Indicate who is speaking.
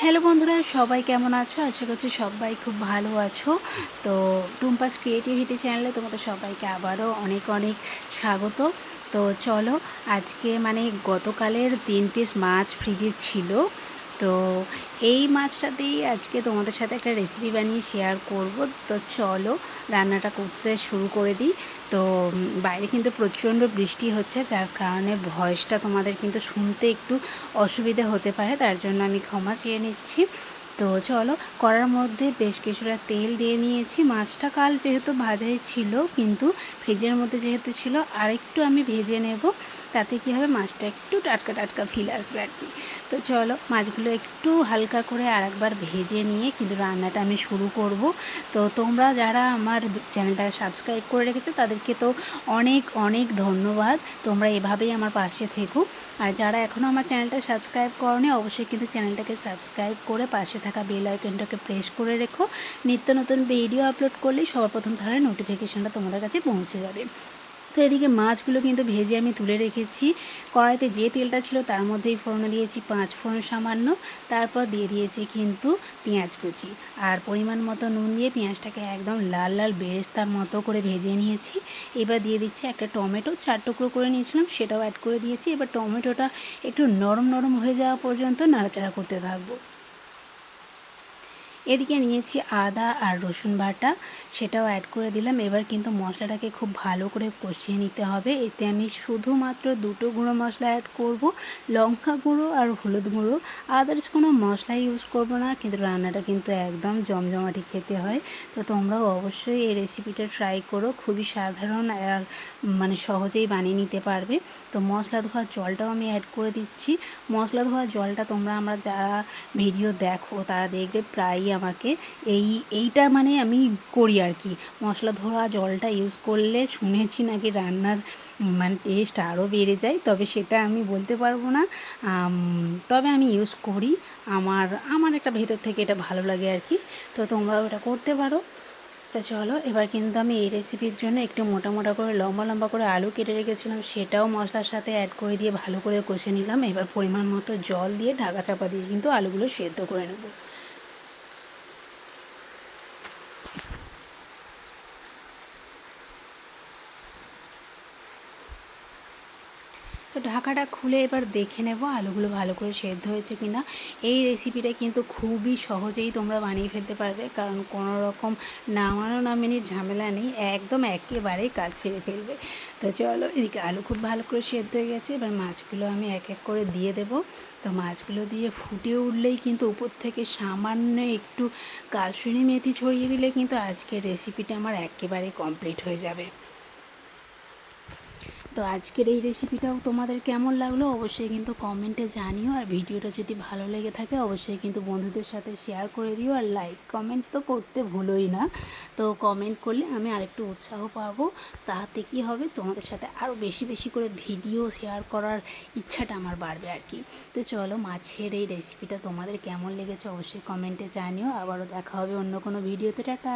Speaker 1: Hello বন্ধুরা, সবাই কেমন আছো? আশা করছি সবাই খুব ভালো আছো। তো টুম্পাস ক্রিয়েটিভিটি চ্যানেলে তোমাদের সবাইকে আবারও অনেক অনেক স্বাগত। তো চলো, আজকে গতকালের 3 পিস মাছ ফ্রিজে ছিল। তো এই মাছটা দিয়েই আজকে তোমাদের সাথে একটা রেসিপি বানিয়ে শেয়ার করব। তো চলো রান্নাটা করতে শুরু করে দিই। তো বাইরে কিন্তু প্রচণ্ড বৃষ্টি হচ্ছে, যার কারণে ভয়েসটা তোমাদের কিন্তু শুনতে একটু অসুবিধে হতে পারে, তার জন্য আমি ক্ষমা চেয়ে নিচ্ছি। তো চলো, কড়ার মধ্যে বেশ কিছুটা তেল দিয়ে নিয়েছি। মাছটা কাল যেহেতু ভাজাই ছিল, কিন্তু ফ্রিজের মধ্যে যেহেতু ছিল আরেকটু আমি ভেজে নেব, তাতে কী হবে, মাছটা একটু টাটকা টাটকা ফিল আসবে আর কি। তো চলো, মাছগুলো একটু হালকা করে আরেকবার ভেজে নিয়ে কিন্তু রান্নাটা আমি শুরু করব। তো তোমরা যারা আমার চ্যানেলটা সাবস্ক্রাইব করে রেখেছো তাদেরকে তো অনেক অনেক ধন্যবাদ। তোমরা এভাবেই আমার পাশে থেকো। আর যারা এখনও আমার চ্যানেলটা সাবস্ক্রাইব করোনি, অবশ্যই কিন্তু চ্যানেলটাকে সাবস্ক্রাইব করে পাশে থাকা বেল আইকনটাকে প্রেস করে রেখো। নিত্য নতুন ভিডিও আপলোড করলেই সবার প্রথম তাহলে নোটিফিকেশনটা তোমাদের কাছে পৌঁছে যাবে। তো এদিকে মাছগুলো কিন্তু ভেজে আমি তুলে রেখেছি। কড়াইতে যে তেলটা ছিল তার মধ্যেই ফোড়নে দিয়েছি 5 ফোড়ন সামান্য, তারপর দিয়ে দিয়েছি কিন্তু পেঁয়াজ কুচি, আর পরিমাণ মতো নুন দিয়ে পেঁয়াজটাকে একদম লাল লাল বেরেস্তার মতো করে ভেজে নিয়েছি। এবার দিয়ে দিচ্ছি একটা টমেটো, 4 টুকরো করে নিয়েছিলাম, সেটাও অ্যাড করে দিয়েছি। এবার টমেটোটা একটু নরম নরম হয়ে যাওয়া পর্যন্ত নাড়াচাড়া করতে থাকবো। এদিকে নিয়েছি আদা আর রসুন বাটা, সেটাও অ্যাড করে দিলাম। এবার কিন্তু মশলাটাকে খুব ভালো করে কষিয়ে নিতে হবে। এতে আমি শুধুমাত্র 2টো গুঁড়ো মশলা অ্যাড করব, লঙ্কা গুঁড়ো আর হলুদ গুঁড়ো। আদার্স কোনো মশলা ইউজ করব না, কিন্তু রান্নাটা কিন্তু একদম জমজমাটি খেতে হয়। তো তোমরাও অবশ্যই এই রেসিপিটা ট্রাই করো, খুবই সাধারণ আর সহজেই বানিয়ে নিতে পারবে। তো মশলা ধোয়ার জলটাও আমি অ্যাড করে দিচ্ছি। মশলা ধোয়ার জলটা আমরা যারা ভিডিও দেখো তারা দেখবে প্রায়ই আমাকে এইটা আমি করি আর কি। মশলা ধোয়া জলটা ইউজ করলে শুনেছি নাকি রান্নার টেস্ট আরও বেড়ে যায়, তবে সেটা আমি বলতে পারবো না। তবে আমি ইউজ করি, আমার আমার একটা ভেতর থেকে এটা ভালো লাগে আর কি। তো তোমরাও এটা করতে পারো। তো চলো, এবার কিন্তু আমি এই রেসিপির জন্য একটু মোটা মোটা করে লম্বা লম্বা করে আলু কেটে রেখেছিলাম, সেটাও মশলার সাথে অ্যাড করে দিয়ে ভালো করে কষে নিলাম। এবার পরিমাণ মতো জল দিয়ে ঢাকা চাপা দিয়ে কিন্তু আলুগুলো সেদ্ধ করে নেব। তো ঢাকাটা খুলে এবার দেখে নেব আলুগুলো ভালো করে সেদ্ধ হয়েছে কিনা। এই রেসিপিটা কিন্তু খুবই সহজেই তোমরা বানিয়ে ফেলতে পারবে, কারণ কোনো রকম নামানো নামানির ঝামেলা নেই, একদম একেবারেই কাজ সেরে ফেলবে। তো চলো, এদিকে আলু খুব ভালো করে সেদ্ধ হয়ে গেছে। এবার মাছগুলো আমি এক এক করে দিয়ে দেব। তো মাছগুলো দিয়ে ফুটে উঠলেই কিন্তু উপর থেকে সামান্য একটু কাসুরি মেথি ছড়িয়ে দিলে কিন্তু আজকের রেসিপিটা আমার একেবারে কমপ্লিট হয়ে যাবে। তো আজকের এই রেসিপিটাও তোমাদের কেমন লাগলো অবশ্যই কিন্তু কমেন্টে জানিও। আর ভিডিওটা যদি ভালো লেগে থাকে অবশ্যই কিন্তু বন্ধুদের সাথে শেয়ার করে দিও, আর লাইক কমেন্ট তো করতে ভুলোই না। তো কমেন্ট করলে আমি আরেকটু উৎসাহ পাবো, তাতে কী হবে, তোমাদের সাথে আরও বেশি বেশি করে ভিডিও শেয়ার করার ইচ্ছাটা আমার বাড়বে আর কি। তো চলো, মাছের এই রেসিপিটা তোমাদের কেমন লেগেছে অবশ্যই কমেন্টে জানিও। আবারও দেখা হবে অন্য কোনো ভিডিওতে। টাটা।